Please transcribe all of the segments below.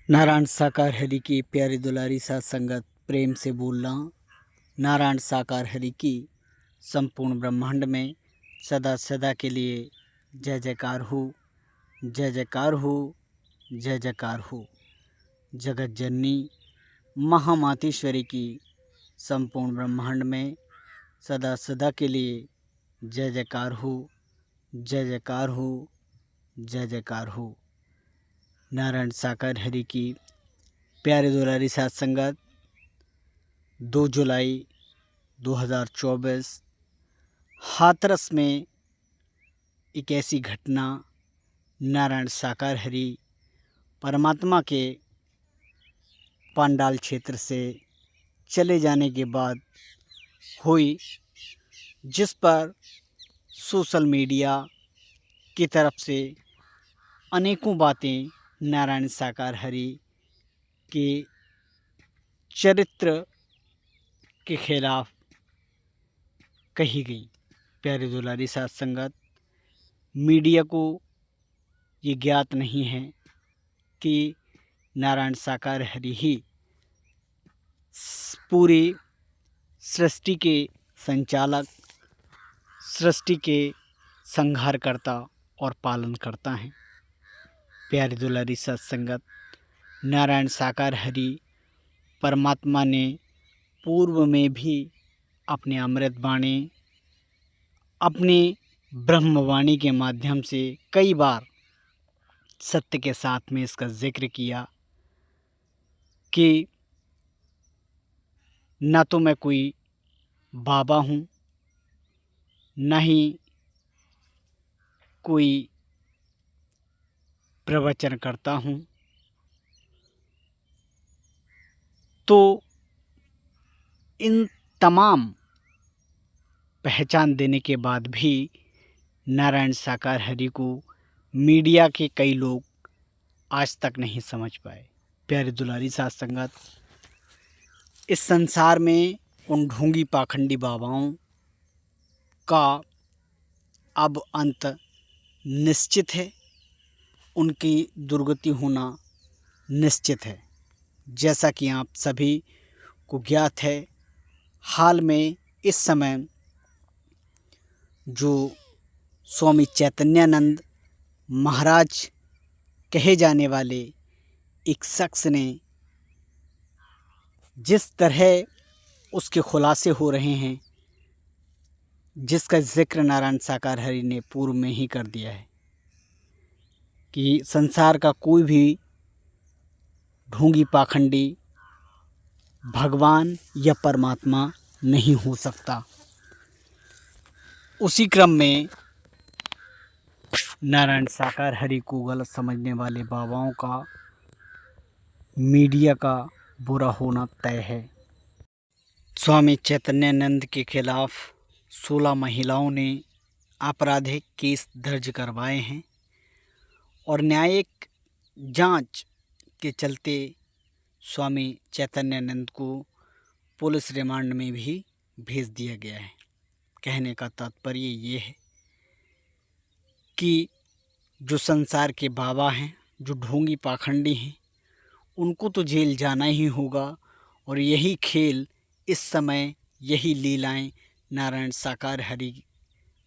नारायण साकार हरि की प्यारी दुलारी साथ संगत प्रेम से बोलना। नारायण साकार हरि की संपूर्ण ब्रह्मांड में सदा सदा के लिए जय जयकार हो, जय जयकार हो, जय जयकार हो। जगत जननी महामातेश्वरी की संपूर्ण ब्रह्मांड में सदा सदा के लिए जय जयकार हो, जय जयकार हो, जय जयकार हो। नारायण साकार हरि की प्यारे दुलारी साथ संगत 2 जुलाई 2024 हाथरस में एक ऐसी घटना नारायण साकार हरि परमात्मा के पांडाल क्षेत्र से चले जाने के बाद हुई, जिस पर सोशल मीडिया की तरफ से अनेकों बातें नारायण साकार हरि के चरित्र के खिलाफ कही गई। प्यारे दुलारी साथ संगत, मीडिया को ये ज्ञात नहीं है कि नारायण साकार हरि ही पूरी सृष्टि के संचालक, सृष्टि के संहारकर्ता और पालनकर्ता हैं। प्यारे दुलारी साथ संगत, नारायण साकार हरि परमात्मा ने पूर्व में भी अपने अमृतवाणी, अपनी ब्रह्मवाणी के माध्यम से कई बार सत्य के साथ में इसका जिक्र किया कि न तो मैं कोई बाबा हूँ, न ही कोई प्रवचन करता हूँ। तो इन तमाम पहचान देने के बाद भी नारायण साकार हरि को मीडिया के कई लोग आज तक नहीं समझ पाए। प्यारे दुलारी साथ संगत, इस संसार में उन ढोंगी पाखंडी बाबाओं का अब अंत निश्चित है, उनकी दुर्गति होना निश्चित है। जैसा कि आप सभी को ज्ञात है, हाल में इस समय जो स्वामी चैतन्यानंद महाराज कहे जाने वाले एक शख्स ने जिस तरह उसके खुलासे हो रहे हैं, जिसका जिक्र नारायण साकार हरि ने पूर्व में ही कर दिया है कि संसार का कोई भी ढोंगी पाखंडी भगवान या परमात्मा नहीं हो सकता। उसी क्रम में नारायण साकार हरि को गलत समझने वाले बाबाओं का मीडिया का बुरा होना तय है। स्वामी चैतन्यानंद के खिलाफ 16 महिलाओं ने आपराधिक केस दर्ज करवाए हैं और न्यायिक जांच के चलते स्वामी चैतन्यानंद को पुलिस रिमांड में भी भेज दिया गया है। कहने का तात्पर्य ये है कि जो संसार के बाबा हैं, जो ढोंगी पाखंडी हैं, उनको तो जेल जाना ही होगा। और यही खेल इस समय, यही लीलाएं नारायण साकार हरि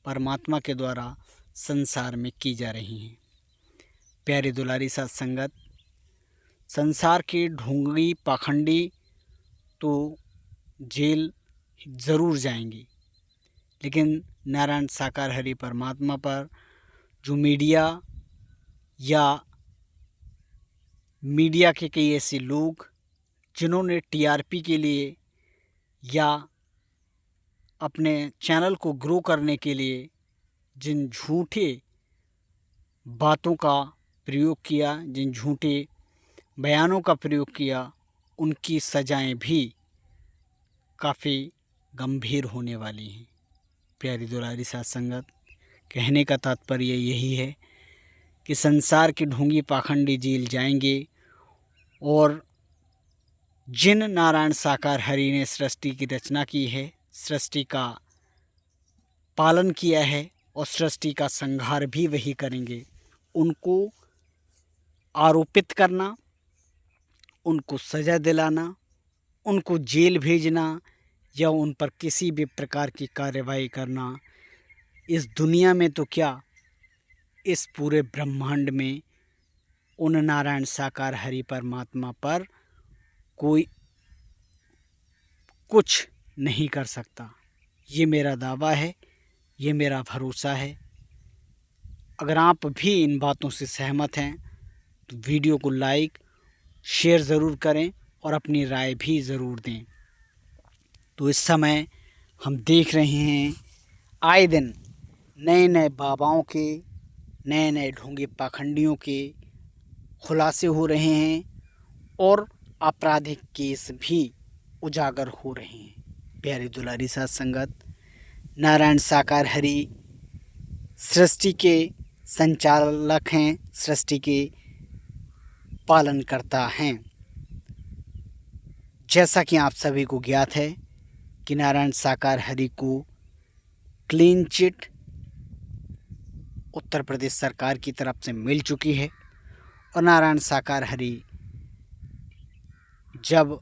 परमात्मा के द्वारा संसार में की जा रही हैं। प्यारे दुलारी साथ संगत, संसार के ढोंगी पाखंडी तो जेल ज़रूर जाएंगे, लेकिन नारायण साकार हरि परमात्मा पर जो मीडिया या मीडिया के कई ऐसे लोग जिन्होंने टीआरपी के लिए या अपने चैनल को ग्रो करने के लिए जिन झूठे बातों का प्रयोग किया, जिन झूठे बयानों का प्रयोग किया, उनकी सज़ाएं भी काफ़ी गंभीर होने वाली हैं। प्यारी दुलारी साथ संगत, कहने का तात्पर्य यही है कि संसार के ढोंगी पाखंडी जेल जाएंगे और जिन नारायण साकार हरि ने सृष्टि की रचना की है, सृष्टि का पालन किया है और सृष्टि का संहार भी वही करेंगे, उनको आरोपित करना, उनको सज़ा दिलाना, उनको जेल भेजना या उन पर किसी भी प्रकार की कार्रवाई करना, इस दुनिया में तो क्या, इस पूरे ब्रह्मांड में उन नारायण साकार हरि परमात्मा पर कोई कुछ नहीं कर सकता। ये मेरा दावा है, ये मेरा भरोसा है। अगर आप भी इन बातों से सहमत हैं तो वीडियो को लाइक शेयर ज़रूर करें और अपनी राय भी ज़रूर दें। तो इस समय हम देख रहे हैं आए दिन नए नए बाबाओं के, नए नए ढोंगी पाखंडियों के खुलासे हो रहे हैं और आपराधिक केस भी उजागर हो रहे हैं। प्यारी दुलारी साध संगत, नारायण साकार हरि सृष्टि के संचालक हैं, सृष्टि के पालनकर्ता हैं। जैसा कि आप सभी को ज्ञात है कि नारायण साकार हरि को क्लीन चिट उत्तर प्रदेश सरकार की तरफ से मिल चुकी है और नारायण साकार हरि जब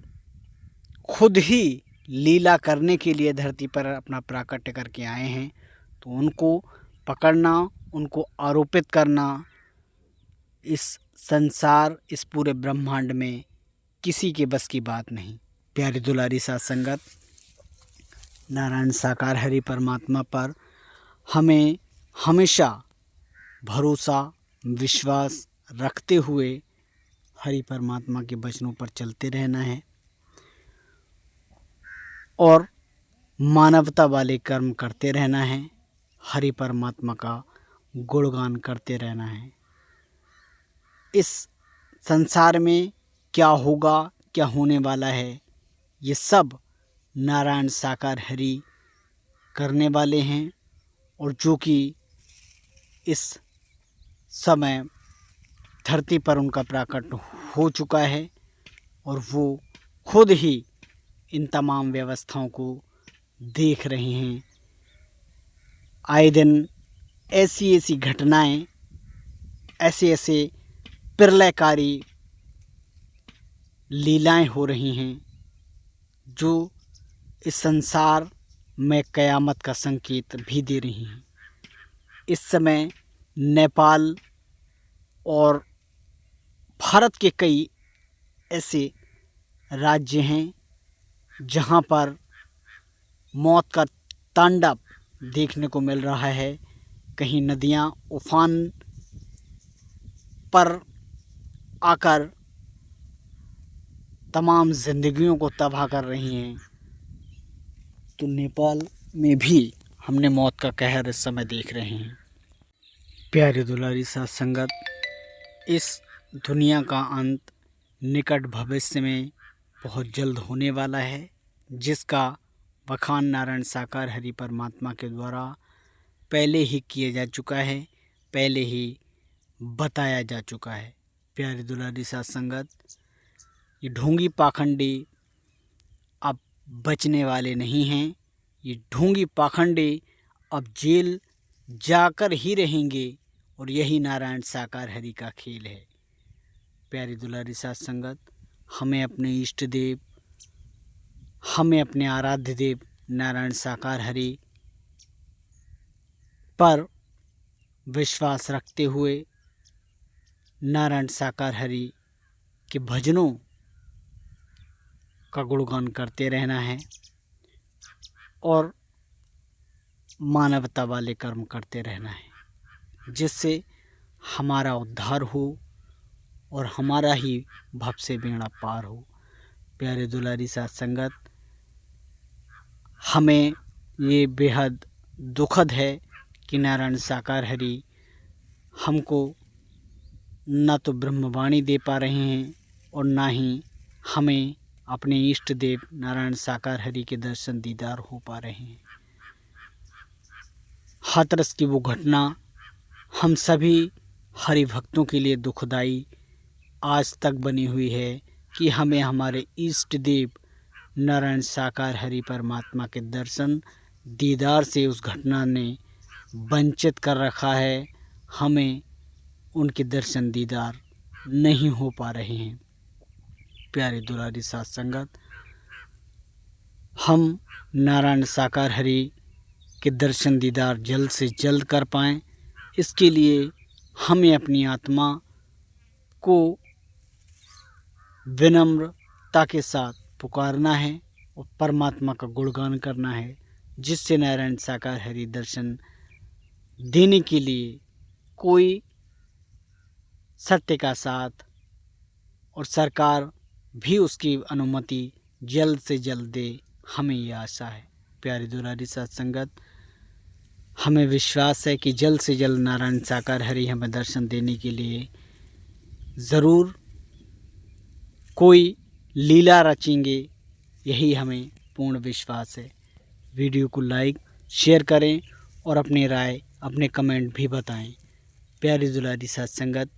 खुद ही लीला करने के लिए धरती पर अपना प्राकट्य करके आए हैं तो उनको पकड़ना, उनको आरोपित करना इस संसार, इस पूरे ब्रह्मांड में किसी के बस की बात नहीं। प्यारी दुलारी साध संगत, नारायण साकार हरि परमात्मा पर हमें हमेशा भरोसा, विश्वास रखते हुए हरि परमात्मा के वचनों पर चलते रहना है और मानवता वाले कर्म करते रहना है। हरि परमात्मा का गुणगान करते रहना है। इस संसार में क्या होगा, क्या होने वाला है, ये सब नारायण साकार हरि करने वाले हैं और जो कि इस समय धरती पर उनका प्राकट हो चुका है और वो खुद ही इन तमाम व्यवस्थाओं को देख रहे हैं। आए दिन ऐसी ऐसी घटनाएं, ऐसे ऐसे प्रलयकारी लीलाएं हो रही हैं जो इस संसार में क़यामत का संकेत भी दे रही हैं। इस समय नेपाल और भारत के कई ऐसे राज्य हैं जहां पर मौत का तांडव देखने को मिल रहा है। कहीं नदियां उफान पर आकर तमाम जिंदगियों को तबाह कर रही हैं, तो नेपाल में भी हमने मौत का कहर इस समय देख रहे हैं। प्यारे दुलारी साध संगत, इस दुनिया का अंत निकट भविष्य में बहुत जल्द होने वाला है, जिसका बखान नारायण साकार हरि परमात्मा के द्वारा पहले ही किया जा चुका है, पहले ही बताया जा चुका है। प्यारे दुलारी साध संगत, ये ढोंगी पाखंडी अब बचने वाले नहीं हैं। ये ढोंगी पाखंडी अब जेल जाकर ही रहेंगे और यही नारायण साकार हरि का खेल है। प्यारी दुलारी साध संगत, हमें अपने इष्ट देव, हमें अपने आराध्य देव नारायण साकार हरि पर विश्वास रखते हुए नारायण साकार हरि के भजनों का गुणगान करते रहना है और मानवता वाले कर्म करते रहना है, जिससे हमारा उद्धार हो और हमारा ही भव से बेड़ा पार हो। प्यारे दुलारी साध संगत, हमें ये बेहद दुखद है कि नारायण साकार हरि हमको न तो ब्रह्मवाणी दे पा रहे हैं और ना ही हमें अपने इष्ट देव नारायण साकार हरि के दर्शन दीदार हो पा रहे हैं। हाथरस की वो घटना हम सभी हरि भक्तों के लिए दुखदाई आज तक बनी हुई है कि हमें हमारे इष्ट देव नारायण साकार हरि परमात्मा के दर्शन दीदार से उस घटना ने वंचित कर रखा है। हमें उनके दर्शन दीदार नहीं हो पा रहे हैं। प्यारी दुलारी साथ संगत, हम नारायण साकार हरि के दर्शन दीदार जल्द से जल्द कर पाएँ। इसके लिए हमें अपनी आत्मा को विनम्रता के साथ पुकारना है और परमात्मा का गुणगान करना है, जिससे नारायण साकार हरि दर्शन देने के लिए कोई सत्य का साथ और सरकार भी उसकी अनुमति जल्द से जल्द दे, हमें ये आशा है। प्यारी दुलारी साथ संगत, हमें विश्वास है कि जल्द से जल्द नारायण साकार हरि हमें दर्शन देने के लिए ज़रूर कोई लीला रचेंगे, यही हमें पूर्ण विश्वास है। वीडियो को लाइक शेयर करें और अपनी राय अपने कमेंट भी बताएं। प्यारी दुलारी साथ संगत,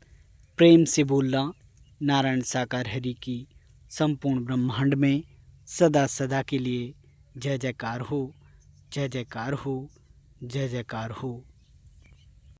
प्रेम से बोलना नारायण साकार हरि की संपूर्ण ब्रह्मांड में सदा सदा के लिए जय जयकार हो, जय जयकार हो, जय जयकार हो।